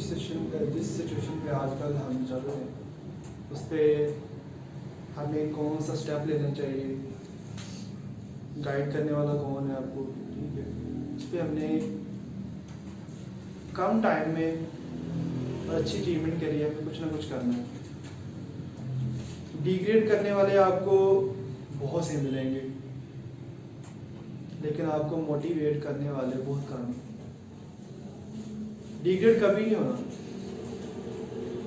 جس سچویشن پہ آج کل ہم چل رہے ہیں اس پہ ہمیں کون سا اسٹیپ لینا چاہیے، گائیڈ کرنے والا کون ہے آپ کو، ٹھیک ہے، اس پہ ہم نے کم ٹائم میں اور اچھی اچیومنٹ کے لیے ہمیں کچھ نہ کچھ کرنا ہے۔ ڈیگریڈ کرنے والے آپ کو بہت سے ملیں گے، لیکن آپ کو موٹیویٹ کرنے والے بہت کم۔ ڈیگریڈ کبھی نہیں ہونا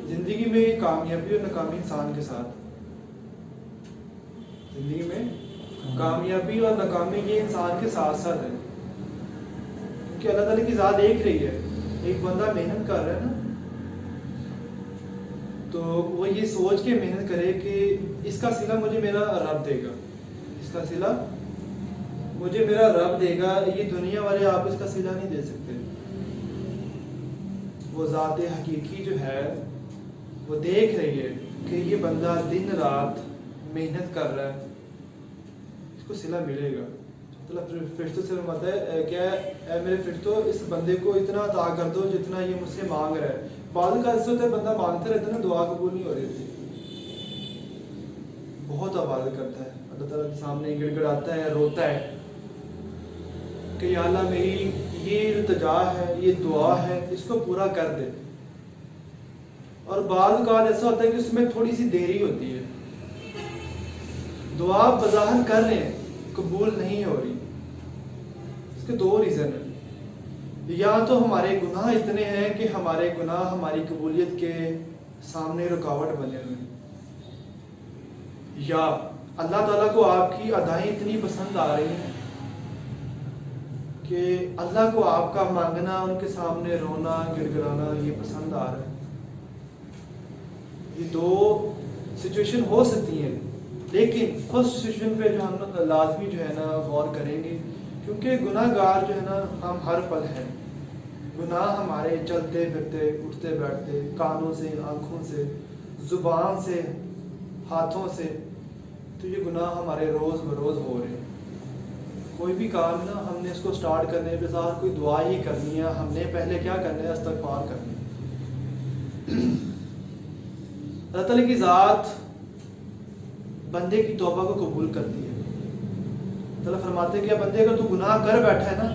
زندگی میں، کامیابی اور ناکامی انسان کے ساتھ، زندگی میں کامیابی اور ناکامی یہ انسان کے ساتھ ساتھ ہے، کیونکہ اللہ تعالیٰ کی ذات دیکھ رہی ہے۔ ایک بندہ محنت کر رہا ہے نا، تو وہ یہ سوچ کے محنت کرے کہ اس کا صلہ مجھے میرا رب دے گا، اس کا صلہ مجھے میرا رب دے گا، یہ دنیا والے آپ اس کا صلہ نہیں دے سکتے۔ وہ ذات حقیقی جو ہے وہ دیکھ رہی ہے کہ یہ بندہ دن رات محنت کر رہا ہے، اس کو صلہ ملے گا۔ فرشتوں سے فرماتا ہے کہ اے میرے فرشتوں، اس بندے کو اتنا عطا کر دو جتنا یہ مجھ سے مانگ رہا ہے۔ بعض کا ایسا ہوتا ہے بندہ مانگتا رہتا ہے نا، دعا قبول نہیں ہو رہی تھی، بہت عبادت کرتا ہے، اللہ تعالیٰ کے سامنے گڑ گڑاتا ہے، روتا ہے کہ یا اللہ میری یہ التجا ہے، یہ دعا ہے، اس کو پورا کر دے۔ اور بعض اوقات ایسا ہوتا ہے کہ اس میں تھوڑی سی دیری ہوتی ہے، دعا بظاہر کر رہے ہیں، قبول نہیں ہو رہی۔ اس کے دو ریزن ہیں، یا تو ہمارے گناہ اتنے ہیں کہ ہمارے گناہ ہماری قبولیت کے سامنے رکاوٹ بنے ہوئے ہیں، یا اللہ تعالیٰ کو آپ کی ادائیں اتنی پسند آ رہی ہیں کہ اللہ کو آپ کا مانگنا، ان کے سامنے رونا گڑ گڑانا یہ پسند آ رہا ہے۔ یہ دو سچویشن ہو سکتی ہیں، لیکن فرسٹ سچویشن پہ جو ہم لازمی جو ہے نا غور کریں گے، کیونکہ گناہ گار جو ہے نا ہم ہر پل ہیں، گناہ ہمارے چلتے پھرتے اٹھتے بیٹھتے، کانوں سے، آنکھوں سے، زبان سے، ہاتھوں سے، تو یہ گناہ ہمارے روز بروز ہو رہے ہیں۔ کوئی بھی کام نا ہم نے اس کو سٹارٹ کرنے کے ساتھ کوئی دعا ہی کرنی ہے، ہم نے پہلے کیا کرنا ہے، استغفار کرنی ہے۔ اللہ تعالیٰ کی ذات بندے کی توبہ کو قبول کرتی ہے۔ اللہ فرماتے ہیں کہ بندے اگر تو گناہ کر بیٹھا ہے نا،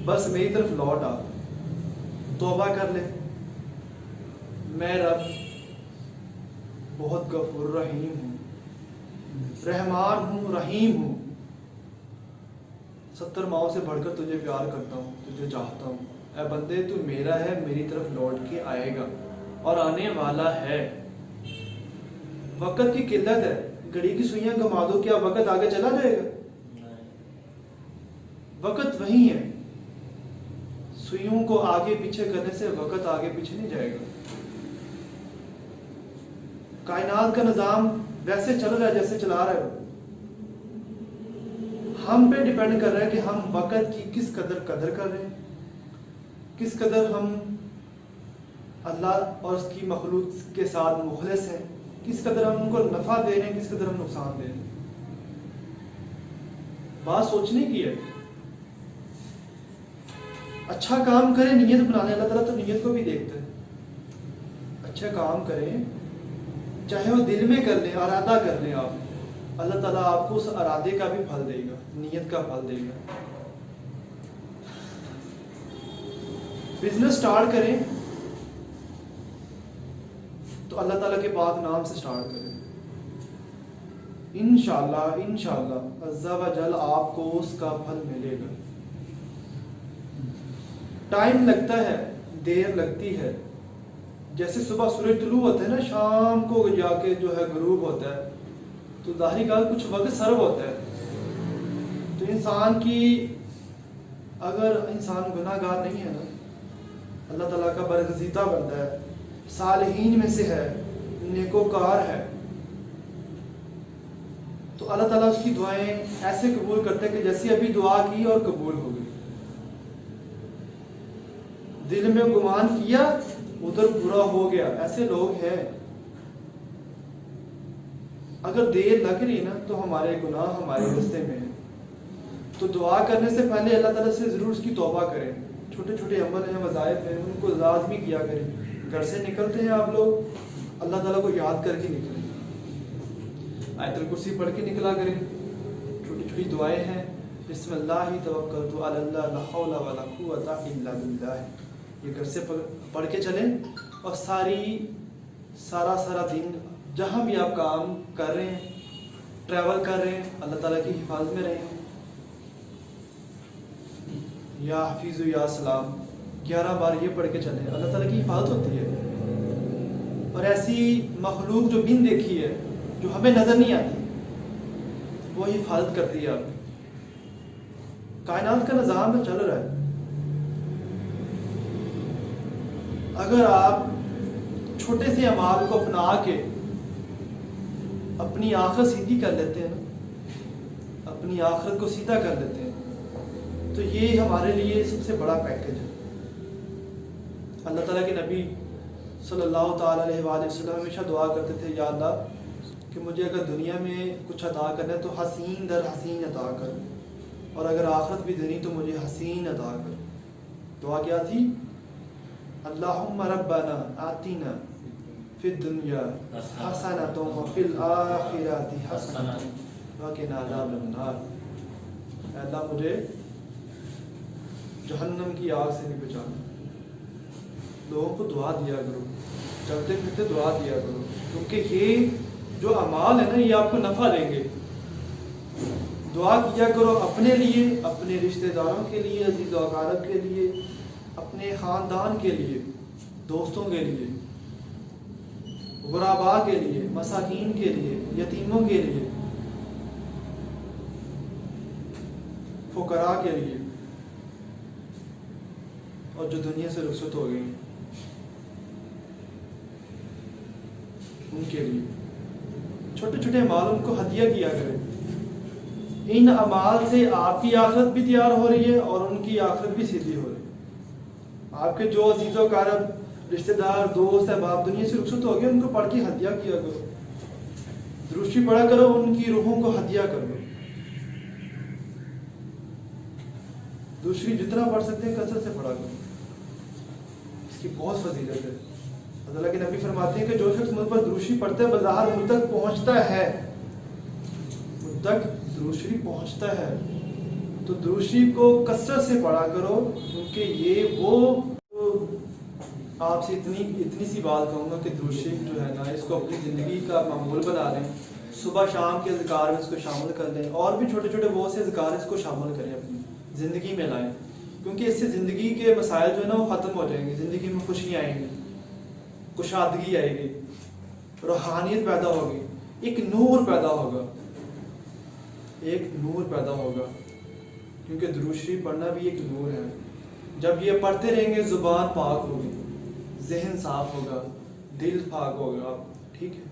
بس میری طرف لوٹ آ، توبہ کر لے، میں رب بہت غفور رحیم ہوں، رحمان ہوں، رحیم ہوں، 70 ماؤں سے بڑھ کر تجھے پیار کرتا ہوں، تجھے چاہتا ہوں، اے بندے تو میرا ہے، میری طرف لوٹ کے آئے گا اور آنے والا ہے۔ وقت کی قلت ہے، گھڑی کی سوئیاں گما دو، کیا وقت آگے چلا جائے گا؟ وقت وہی ہے، سوئیوں کو آگے پیچھے کرنے سے وقت آگے پیچھے نہیں جائے گا۔ کائنات کا نظام ویسے چل رہا ہے جیسے چلا رہا ہے، ہم پہ ڈیپینڈ کر رہا ہے کہ ہم وقت کی کس قدر کر رہے ہیں، کس قدر ہم اللہ اور اس کی مخلوق کے ساتھ مخلص ہیں، کس قدر ہم ان کو نفع دے رہے ہیں، کس قدر ہم نقصان دے رہے ہیں۔ بات سوچنے کی ہے۔ اچھا کام کریں، نیت بنا لیں، اللہ تعالیٰ تو نیت کو بھی دیکھتا ہے۔ اچھا کام کریں، چاہے وہ دل میں کر لیں، ارادہ کر لیں آپ، اللہ تعالیٰ آپ کو اس ارادے کا بھی پھل دے گا، نیت کا پھل دے گا۔ بزنس سٹارٹ کریں تو اللہ تعالیٰ کے پاک نام سے سٹارٹ کریں، انشاءاللہ عز و جل آپ کو اس کا پھل ملے گا۔ ٹائم لگتا ہے، دیر لگتی ہے، جیسے صبح سورج طلوع ہوتا ہے نا، شام کو جا کے جو ہے غروب ہوتا ہے، تو ظاہری بات کچھ وقت سرو ہوتا ہے۔ تو انسان کی، اگر انسان گناہ گار نہیں ہے نا، اللہ تعالیٰ کا برگزیدہ بندہ ہے، صالحین میں سے ہے، نیکوکار ہے، تو اللہ تعالیٰ اس کی دعائیں ایسے قبول کرتے ہیں کہ جیسے ابھی دعا کی اور قبول ہو گئی۔ دل میں گمان کیا ادھر پورا ہو گیا، ایسے لوگ ہیں۔ اگر دیر لگ رہی نا تو ہمارے گناہ ہمارے رستے میں ہیں، تو دعا کرنے سے پہلے اللہ تعالیٰ سے ضرور اس کی توبہ کریں۔ چھوٹے چھوٹے عمل ہیں، وظائف ہیں، ان کو لازمی کیا کریں. گھر سے نکلتے ہیں آپ لوگ، اللہ تعالیٰ کو یاد کر کے نکلیں. آیت الکرسی پڑھ کے نکلا کریں. چھوٹی چھوٹی دعائیں ہیں، بسم اللہ توکلت علی اللہ لا حول ولا قوۃ الا باللہ. یہ گھر سے پڑھ کے چلیں، اور سارا دن جہاں بھی آپ کام کر رہے ہیں، ٹریول کر رہے ہیں، اللہ تعالیٰ کی حفاظت میں رہیں. یا حفیظ یا سلام 11 بار یہ پڑھ کے چلیں، اللہ تعالیٰ کی حفاظت ہوتی ہے. اور ایسی مخلوق جو بن دیکھی ہے، جو ہمیں نظر نہیں آتی، وہ حفاظت کرتی ہے. آپ کائنات کا نظام تو چل رہا ہے. اگر آپ چھوٹے سے اعمال کو اپنا کے اپنی آخرت سیدھی کر لیتے ہیں، اپنی آخرت کو سیدھا کر لیتے ہیں، تو یہ ہمارے لیے سب سے بڑا پیکج ہے. اللہ تعالیٰ کے نبی صلی اللہ تعالیٰ علیہ وآلہ وسلم ہمیشہ دعا کرتے تھے، یا اللہ کہ مجھے اگر دنیا میں کچھ عطا کرنا ہے تو حسین در حسین عطا کر، اور اگر آخرت بھی دینی تو مجھے حسین عطا کر. دعا کیا تھی؟ اللہم ربنا آتینا فی الدنیا حسنۃ وفی الآخرۃ حسنۃ وقنا عذاب النار. اے اللہ مجھے جہنم کی آگ سے نہیں بچانا. لوگوں کو دعا دیا کرو، چلتے پھرتے دعا دیا کرو، کیونکہ یہ جو اعمال ہیں نا، یہ آپ کو نفع دیں گے. دعا کیا کرو اپنے لیے، اپنے رشتہ داروں کے لیے، عزیز و اقارب کے لیے، اپنے خاندان کے لیے، دوستوں کے لیے، غرباء کے لیے، مساکین کے لیے، یتیموں کے لیے، فقراء کے لیے، اور جو دنیا سے رخصت ہو گئی ان کے لیے. چھوٹے چھوٹے اعمال ان کو ہدیہ کیا کریں. ان اعمال سے آپ کی آخرت بھی تیار ہو رہی ہے اور ان کی آخرت بھی سیدھی ہو رہی ہے. آپ کے جو عزیز و اقارب، رشتہ دار، دوست احباب دنیا سے رخصت ہو گئے، ان کو پڑھ کے ہدیہ کیا کرو. درود پڑھا کرو، ان کی روحوں کو ہدیہ کرو. دوسری جتنا پڑھ سکتے ہیں کثرت سے پڑھا کرو، اس کی بہت فضیلت ہے. اللہ کے نبی فرماتے ہیں کہ جو شخص مجھ پر دروشی پڑھتا ہے بظاہر مجھ تک پہنچتا ہے، مجھ تک دروشی پہنچتا ہے. تو دروشی کو کثرت سے پڑھا کرو، کیونکہ یہ وہ آپ سے اتنی سی بات کہوں گا کہ دروشی جو ہے نا، اس کو اپنی زندگی کا معمول بنا لیں. صبح شام کے اذکار میں اس کو شامل کر لیں، اور بھی چھوٹے چھوٹے بہت سے اذکار اس کو شامل کریں، اپنی زندگی میں لائیں. کیونکہ اس سے زندگی کے مسائل جو ہے نا وہ ختم ہو جائیں گے. زندگی میں خوشیاں آئیں گی، کشادگی آئے گی، روحانیت پیدا ہوگی، ایک نور پیدا ہوگا، ایک نور پیدا ہوگا. کیونکہ درود شریف پڑھنا بھی ایک نور ہے. جب یہ پڑھتے رہیں گے زبان پاک ہوگی، ذہن صاف ہوگا، دل پاک ہوگا. ٹھیک ہے،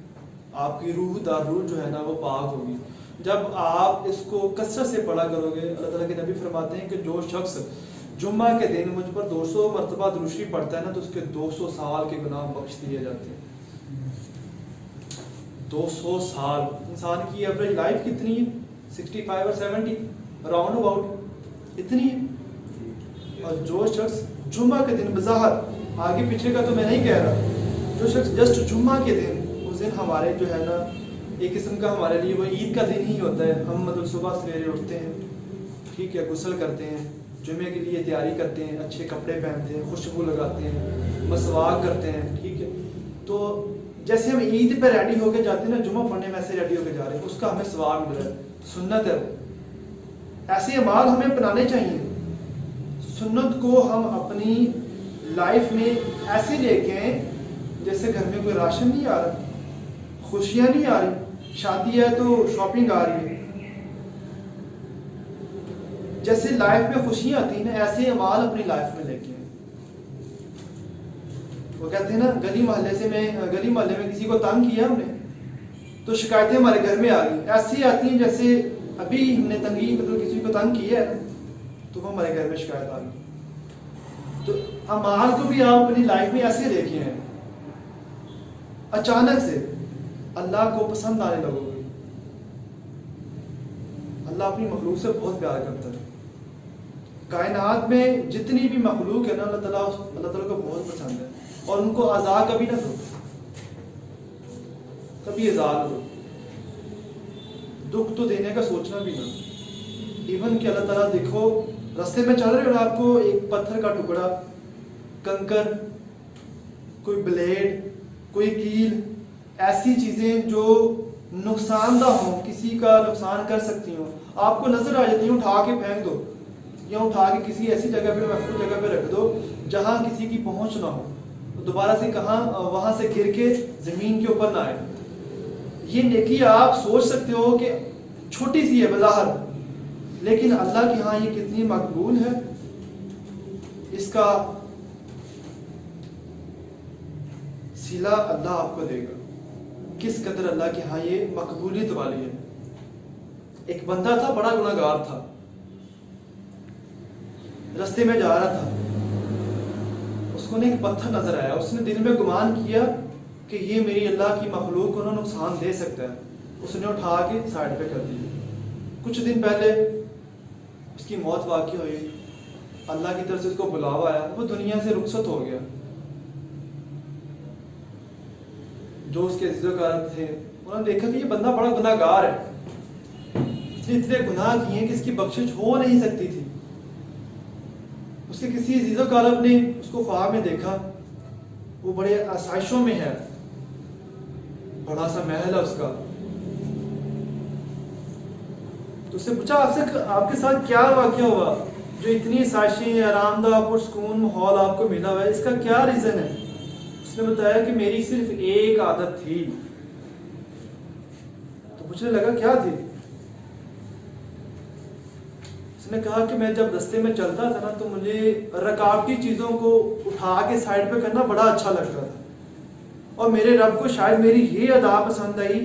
آپ کی روح روح جو ہے نا وہ پاک ہوگی. جب آپ اس کو کثرت سے پڑھا کرو گے، اللہ تعالیٰ کے نبی فرماتے ہیں کہ جو شخص جمعہ کے دن مجھ پر 200 مرتبہ درود شریف پڑھتا ہے نا، تو اس کے 200 سال کے گناہ بخش دیے جاتے ہیں. 200 سال. انسان کی ایوریج لائف کتنی ہے؟ 65 اور 70 راؤنڈ اباؤٹ اتنی ہے. اور جو شخص جمعہ کے دن بظاہر، آگے پیچھے کا تو میں نہیں کہہ رہا، جو شخص جسٹ جمعہ کے دن، اس دن ہمارے جو ہے نا ایک قسم کا ہمارے لیے وہ عید کا دن ہی ہوتا ہے. ہم مطلب صبح سویرے اٹھتے ہیں، ٹھیک ہے، غسل کرتے ہیں، جمعے کے لیے تیاری کرتے ہیں، اچھے کپڑے پہنتے ہیں، خوشبو لگاتے ہیں، مسواک کرتے ہیں. ٹھیک ہے، تو جیسے ہم عید پہ ریڈی ہو کے جاتے ہیں نا، جمعہ پڑھنے میں ایسے ریڈی ہو کے جا رہے ہیں، اس کا ہمیں ثواب مل رہا ہے. سنت ہے. ایسے اعمال ہمیں اپنانے چاہیے. سنت کو ہم اپنی لائف میں ایسے لے کے آئیں جیسے گھر میں کوئی راشن نہیں آ رہا، خوشیاں نہیں آ رہی، شادی ہے تو شاپنگ آ رہی ہے. جیسے لائف میں خوشیاں آتی ہیں نا، ایسے اعمال اپنی لائف میں لے کے آئیں. وہ کہتے ہیں نا، گلی محلے میں کسی کو تنگ کیا ہم نے تو شکایتیں ہمارے گھر میں آ گئی. ایسی آتی ہیں جیسے ابھی ہم نے تنگی مطلب کسی کو تنگ کیا ہے تو وہ ہمارے گھر میں شکایت آ گئی. تو اعمال کو بھی آپ اپنی لائف میں ایسے لے کے آئیں. اچانک سے اللہ کو پسند آنے لگو گے. اللہ اپنی مخلوق سے بہت پیار کرتا ہے. کائنات میں جتنی بھی مخلوق ہے نا اللہ تعالیٰ کو بہت پسند ہے، اور ان کو عذاب کبھی نہ دو، کبھی عذاب دو، دکھ تو دینے کا سوچنا بھی نہ۔ ایون کہ اللہ تعالیٰ دیکھو راستے میں چل رہے ہو آپ کو ایک پتھر کا ٹکڑا، کنکر، کوئی بلیڈ، کوئی کیل، ایسی چیزیں جو نقصان دہ ہوں، کسی کا نقصان کر سکتی ہوں، آپ کو نظر آ جاتی ہیں، اٹھا کے پھینک دو یا اٹھا کے کسی ایسی جگہ پہ محفوظ جگہ پہ رکھ دو جہاں کسی کی پہنچ نہ ہو، دوبارہ سے وہاں سے گر کے زمین کے اوپر نہ آئے۔ یہ نیکی آپ سوچ سکتے ہو کہ چھوٹی سی ہے بظاہر، لیکن اللہ کے ہاں یہ کتنی مقبول ہے، اس کا صلہ اللہ آپ کو دے گا، کس قدر اللہ کے ہاں یہ مقبولیت والی ہے۔ ایک بندہ تھا، بڑا گناہ گار تھا، رستے میں جا رہا تھا، اس کو ایک پتھر نظر آیا، اس نے دل میں گمان کیا کہ یہ میری اللہ کی مخلوق کو نقصان دے سکتا ہے، اس نے اٹھا کے سائڈ پہ کر دیا۔ کچھ دن پہلے اس کی موت واقع ہوئی، اللہ کی طرف سے اس کو بلاوا آیا، وہ دنیا سے رخصت ہو گیا۔ جو اس کے عزیز و اقارب تھے انہوں نے دیکھا کہ یہ بندہ بڑا گناہ گار ہے، اس نے اتنے گناہ کیے ہیں کہ اس کی بخشش ہو نہیں سکتی تھی۔ اس کے کسی عزیز و اقارب نے اس کو خواب میں دیکھا، وہ بڑے آسائشوں میں ہے، بڑا سا محل ہے اس کا، تو اس سے پوچھا آپ کے ساتھ کیا واقعہ ہوا جو اتنی آسائشیں، آرام دہ پرسکون ماحول آپ کو ملا ہوا ہے، اس کا کیا ریزن ہے؟ اس نے بتایا کہ میری صرف ایک عادت تھی۔ تو پوچھنے لگا کیا تھی؟ اس نے کہا کہ میں جب رستے میں چلتا تھا نا تو مجھے رکاوٹی چیزوں کو اٹھا کے سائڈ پہ کرنا بڑا اچھا لگتا تھا، اور میرے رب کو شاید میری یہ ادا پسند آئی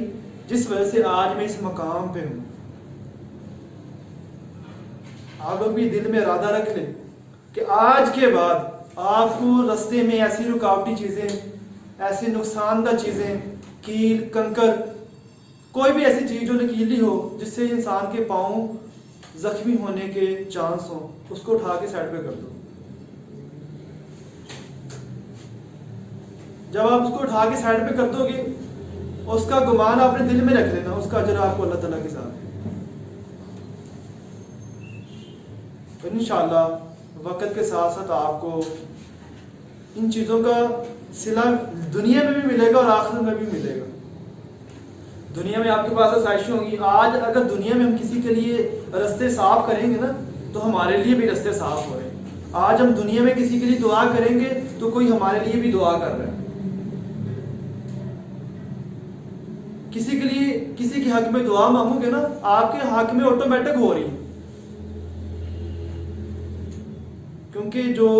جس وجہ سے آج میں اس مقام پہ ہوں۔ آپ لوگ بھی دل میں ارادہ رکھ لیں کہ آج کے بعد آپ کو رستے میں ایسی رکاوٹی چیزیں، ایسی نقصان دہ چیزیں، کیل، کنکر، کوئی بھی ایسی چیز جو نکیلی ہو جس سے انسان کے پاؤں زخمی ہونے کے چانس ہوں، اس کو اٹھا کے سائڈ پہ کر دو۔ جب آپ اس کو اٹھا کے سائڈ پہ کر دو گے، اس کا گمان اپنے دل میں رکھ لینا، اس کا اجر آپ کو اللہ تعالیٰ کے ساتھ ہے۔ تو انشاءاللہ وقت کے ساتھ ساتھ آپ کو ان چیزوں کا صلہ دنیا میں بھی ملے گا اور آخرت میں بھی ملے گا۔ دنیا میں آپ کے پاس آسائشیں ہوں گی، آج اگر دنیا میں ہم کسی کے لیے رستے صاف کریں گے نا تو ہمارے لیے بھی رستے صاف ہو رہے ہیں۔ آج ہم دنیا میں کسی کے لیے دعا کریں گے تو کوئی ہمارے لیے بھی دعا کر رہا ہے۔ کسی کے لیے کسی کے حق میں دعا مانگو گے نا، آپ کے حق میں آٹومیٹک ہو رہی ہے، کیونکہ جو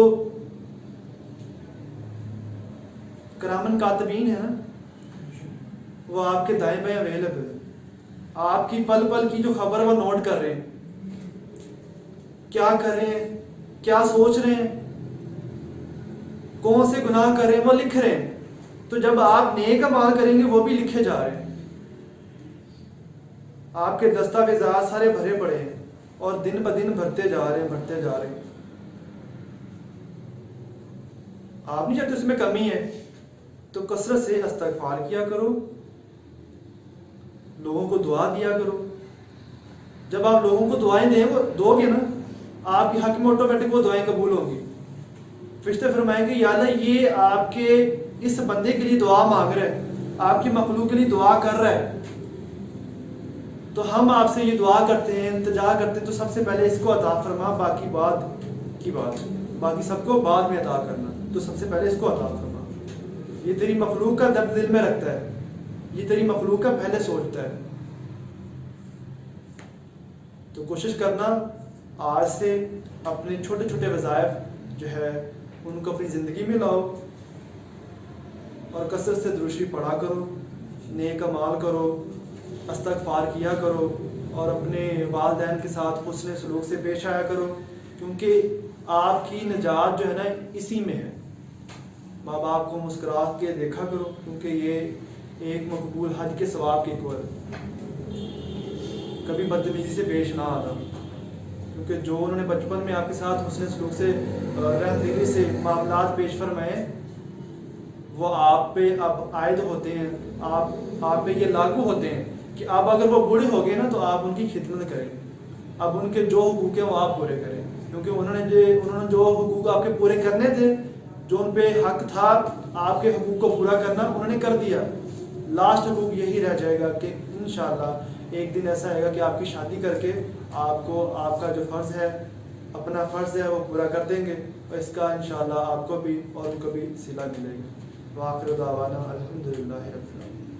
کرامن کاتبین ہے نا وہ آپ کے دائیں بائیں اویلیبل ہے، آپ کی پل پل کی جو خبر وہ نوٹ کر رہے ہیں، کیا کر رہے ہیں، کیا سوچ رہے ہیں، کون سے گناہ کر رہے ہیں وہ لکھ رہے ہیں۔ تو جب آپ نیک اعمال کریں گے وہ بھی لکھے جا رہے ہیں، آپ کے دستاویزات سارے بھرے پڑے ہیں اور دن بہ دن بھرتے جا رہے ہیں۔ آپ نہیں چاہتے اس میں کمی ہے تو کثرت سے استغفار کیا کرو، لوگوں کو دعا دیا کرو۔ جب آپ لوگوں کو دعائیں دو گے نا، آپ کے حق میں آٹومیٹک وہ دعائیں قبول ہوں گی۔ فرشتے فرمائیں گے یا اللہ یہ آپ کے اس بندے کے لیے دعا مانگ رہا ہے، آپ کی مخلوق کے لیے دعا کر رہا ہے، تو ہم آپ سے یہ دعا کرتے ہیں، التجا کرتے ہیں، تو سب سے پہلے اس کو عطا فرما، باقی بعد کی بات، باقی سب کو بعد میں عطا کرنا، تو سب سے پہلے اس کو عطا فرما۔ یہ تیری مخلوق کا درد دل میں رکھتا ہے، یہ تیری مخلوق کا پہلے سوچتا ہے۔ تو کوشش کرنا آج سے اپنے چھوٹے چھوٹے وظائف جو ہے ان کو اپنی زندگی میں لاؤ، اور کثرت سے درود شریف پڑھا کرو، نیک اعمال کرو، استغفار کیا کرو، اور اپنے والدین کے ساتھ حسن سلوک سے پیش آیا کرو، کیونکہ آپ کی نجات جو ہے نا اسی میں ہے۔ ماں باپ کو مسکرا کے دیکھا کرو، کیونکہ یہ ایک مقبول حج کے ثواب کی ایک اور، کبھی بدتمیزی سے پیش نہ آنا۔ کیونکہ جو انہوں نے بچپن میں آپ کے ساتھ حسن سلوک سے رحمدلی سے معاملات پیش فرمائے وہ آپ پہ اب عائد ہوتے ہیں، آپ پہ یہ لاگو ہوتے ہیں کہ اب اگر وہ بوڑھے ہو گئے نا تو آپ ان کی خدمت کریں، اب ان کے جو حقوق ہیں وہ آپ پورے کریں، کیونکہ انہوں نے جو حقوق آپ کے پورے کرنے تھے، جو ان پہ حق تھا آپ کے حقوق کو پورا کرنا، انہوں نے کر دیا۔ لاسٹ حقوق یہی رہ جائے گا کہ انشاءاللہ ایک دن ایسا آئے گا کہ آپ کی شادی کر کے آپ کو آپ کا جو فرض ہے، اپنا فرض ہے وہ پورا کر دیں گے، اور اس کا انشاءاللہ آپ کو بھی اور ان کو بھی صلہ ملے گی۔ وآخر دعوانا الحمدللہ رب العالمین۔